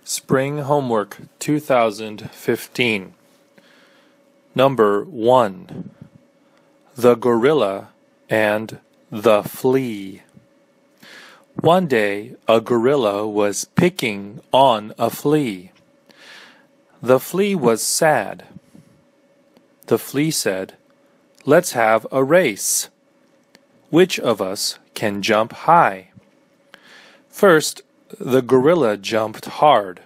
Spring Homework 2015. Number 1. The Gorilla and the Flea. One day, a gorilla was picking on a flea. The flea was sad. The flea said, "Let's have a race. Which of us can jump high?" First, the gorilla jumped hard.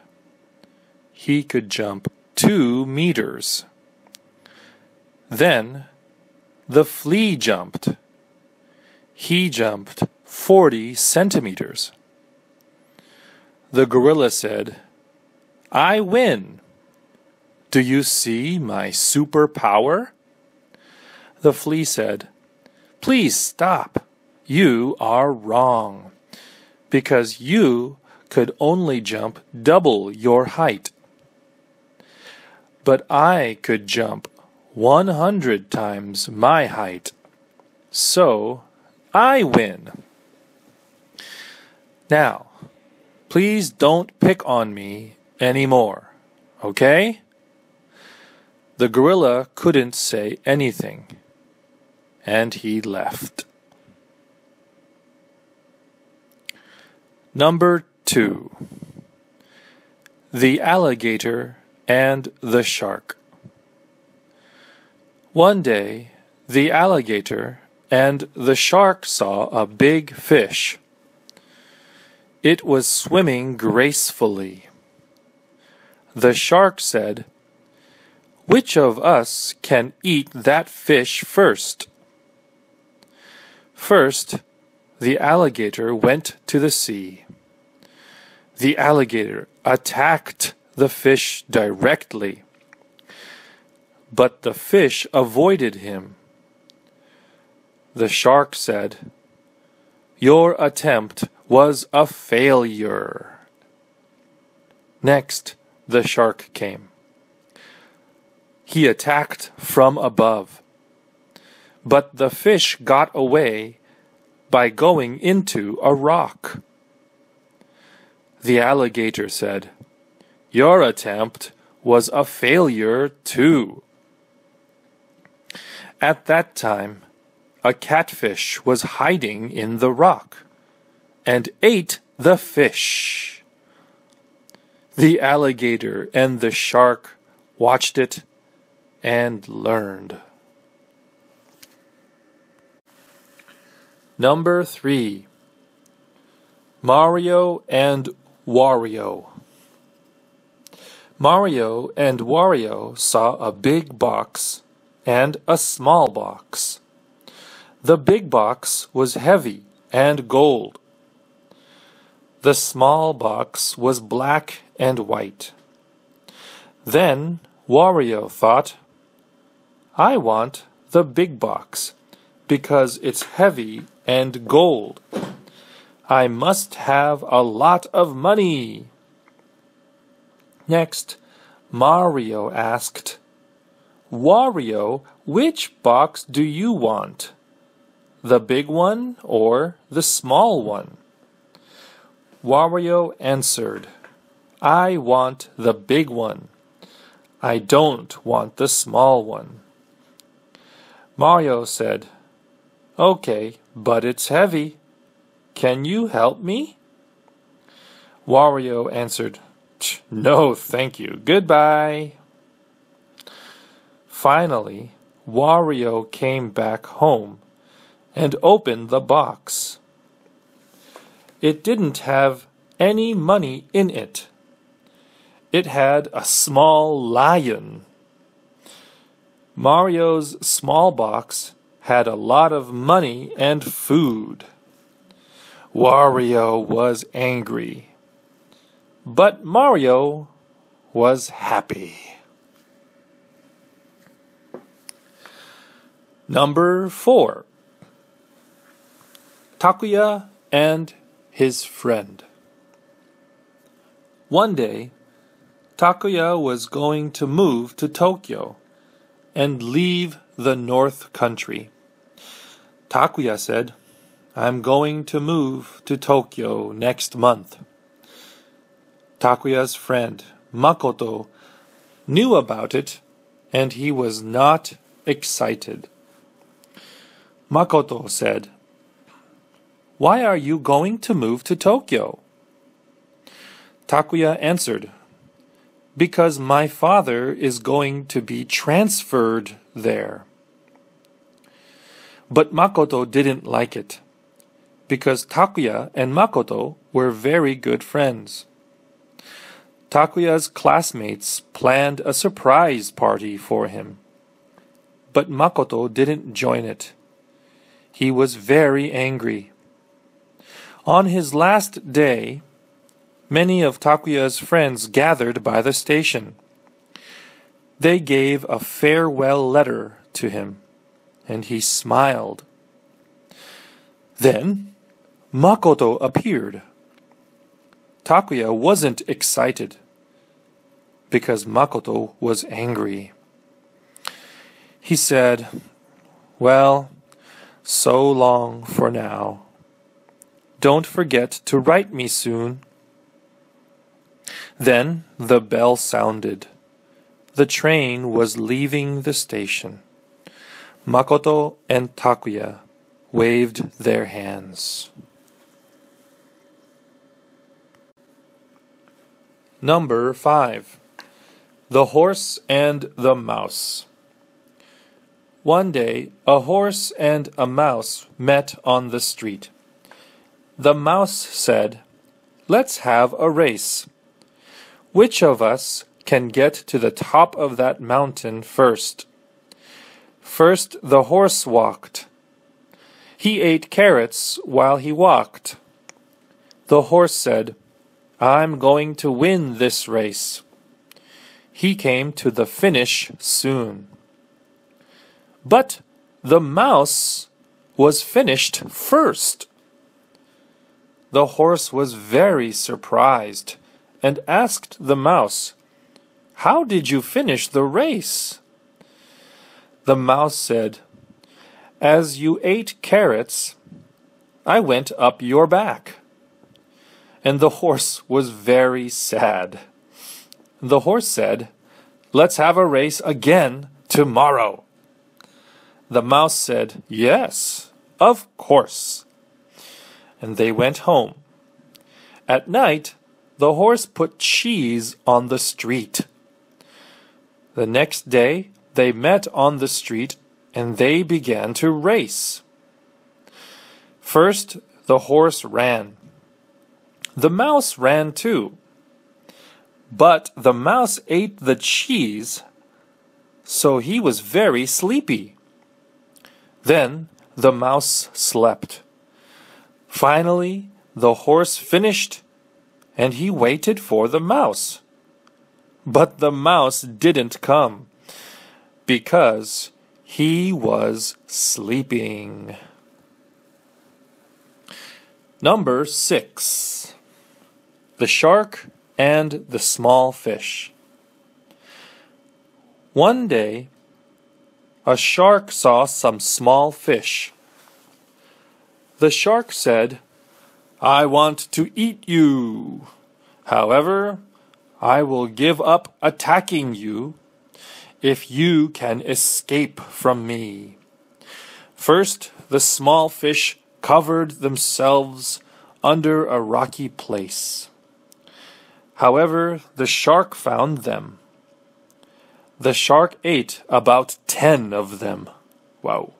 He could jump 2 meters. Then, the flea jumped. He jumped 40 centimeters. The gorilla said, "I win. Do you see my superpower?" The flea said, "Please stop. You are wrong, because you could only jump double your height. But I could jump 100 times my height. So, I win. Now, please don't pick on me anymore, okay?" The gorilla couldn't say anything, and he left. Number 2. The Alligator and the Shark. One day, the alligator and the shark saw a big fish. It was swimming gracefully. The shark said, "Which of us can eat that fish first?" First, the alligator went to the sea. The alligator attacked the fish directly, but the fish avoided him. The shark said, "Your attempt was a failure." Next, the shark came. He attacked from above, but the fish got away by going into a rock. The alligator said, "Your attempt was a failure too." At that time, a catfish was hiding in the rock and ate the fish. The alligator and the shark watched it and learned. Number 3. Mario and Wario. Mario and Wario saw a big box and a small box. The big box was heavy and gold. The small box was black and white. Then Wario thought, "I want the big box because it's heavy and gold. I must have a lot of money." Next, Mario asked, "Wario, which box do you want? The big one or the small one?" Wario answered, "I want the big one. I don't want the small one." Mario said, "Okay, but it's heavy. Can you help me?" Wario answered, "No, thank you. Goodbye." Finally, Wario came back home and opened the box. It didn't have any money in it. It had a small lion. Mario's small box had a lot of money and food. Wario was angry, but Mario was happy. Number 4. Tapia and his friend. One day, Tapia was going to move to Tokyo and leave the North Country. Tapia said, "I'm going to move to Tokyo next month." Takuya's friend, Makoto, knew about it, and he was not excited. Makoto said, "Why are you going to move to Tokyo?" Takuya answered, "Because my father is going to be transferred there." But Makoto didn't like it, because Takuya and Makoto were very good friends. Takuya's classmates planned a surprise party for him, but Makoto didn't join it. He was very angry. On his last day, many of Takuya's friends gathered by the station. They gave a farewell letter to him, and he smiled. Then Makoto appeared. Takuya wasn't excited, because Makoto was angry. He said, "Well, so long for now. Don't forget to write me soon." Then the bell sounded. The train was leaving the station. Makoto and Takuya waved their hands. Number 5. The Horse and the Mouse. One day, a horse and a mouse met on the street. The mouse said, "Let's have a race. Which of us can get to the top of that mountain first?" First, the horse walked. He ate carrots while he walked. The horse said, "I'm going to win this race." He came to the finish soon. But the mouse was finished first. The horse was very surprised and asked the mouse, "How did you finish the race?" The mouse said, "As you ate carrots, I went up your back." And the horse was very sad. The horse said, "Let's have a race again tomorrow." The mouse said, "Yes, of course." And they went home. At night, the horse put cheese on the street. The next day, they met on the street and they began to race. First, the horse ran. The mouse ran too. But the mouse ate the cheese, so he was very sleepy. Then the mouse slept. Finally, the horse finished, and he waited for the mouse. But the mouse didn't come, because he was sleeping. Number 6. The Shark and the Small Fish. One day, a shark saw some small fish. The shark said, "I want to eat you. However, I will give up attacking you if you can escape from me." First, the small fish covered themselves under a rocky place. However, the shark found them. The shark ate about 10 of them. Wow.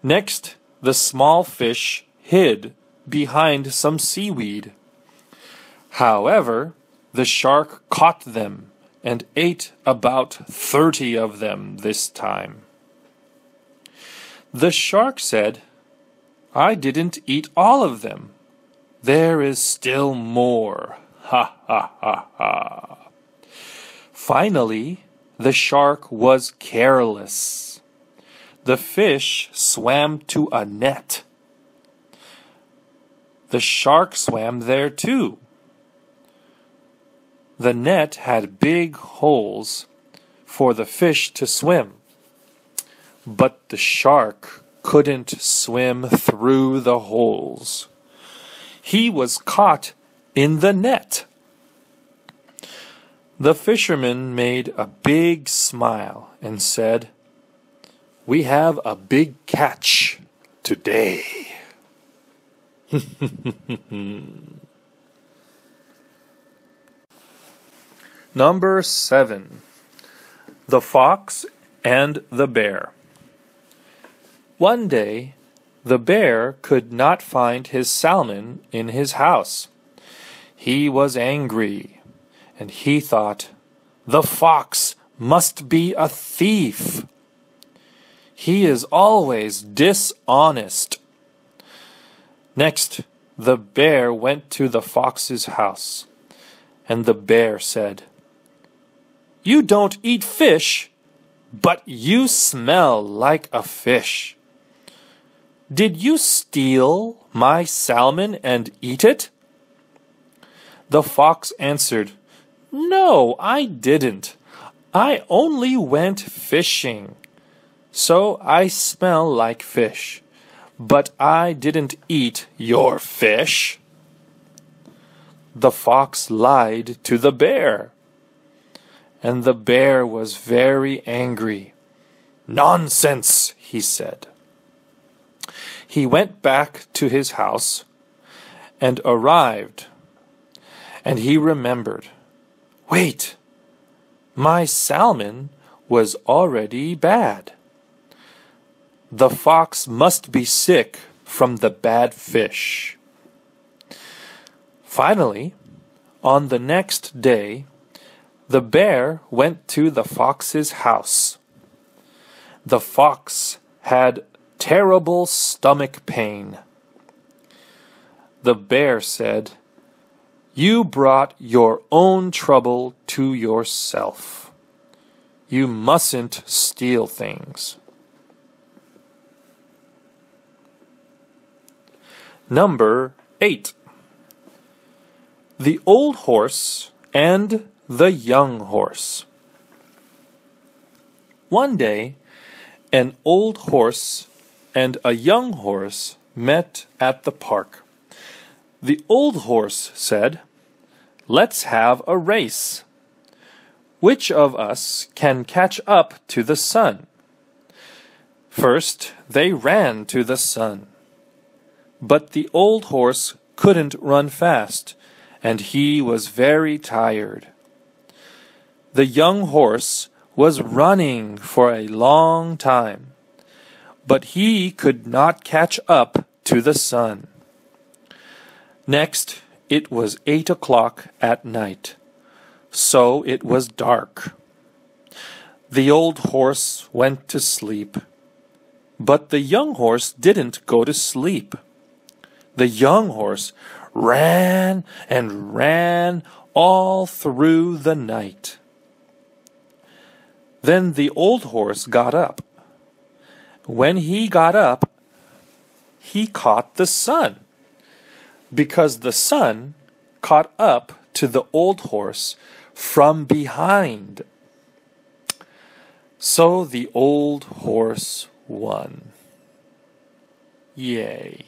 Next, the small fish hid behind some seaweed. However, the shark caught them and ate about 30 of them this time. The shark said, "I didn't eat all of them. There is still more. Ha ha ha ha." Finally, the shark was careless. The fish swam to a net. The shark swam there too. The net had big holes for the fish to swim, but the shark couldn't swim through the holes. He was caught in the net. The fisherman made a big smile and said, "We have a big catch today." Number 7. The Fox and the Bear. One day, the bear could not find his salmon in his house. He was angry, and he thought, "The fox must be a thief. He is always dishonest." Next, the bear went to the fox's house, and the bear said, "You don't eat fish, but you smell like a fish. Did you steal my salmon and eat it?" The fox answered, "No, I didn't. I only went fishing. So I smell like fish, but I didn't eat your fish." The fox lied to the bear, and the bear was very angry. "Nonsense," he said. He went back to his house and arrived, and he remembered, "Wait, my salmon was already bad. The fox must be sick from the bad fish." Finally, on the next day, the bear went to the fox's house. The fox had terrible stomach pain. The bear said, "You brought your own trouble to yourself. You mustn't steal things." Number 8. The Old Horse and the Young Horse. One day, an old horse and a young horse met at the park. The old horse said, "Let's have a race. Which of us can catch up to the sun?" First, they ran to the sun. But the old horse couldn't run fast, and he was very tired. The young horse was running for a long time, but he could not catch up to the sun. Next, it was 8 o'clock at night, so it was dark. The old horse went to sleep, but the young horse didn't go to sleep. The young horse ran and ran all through the night. Then the old horse got up. When he got up, he caught the sun, because the sun caught up to the old horse from behind. So the old horse won. Yay.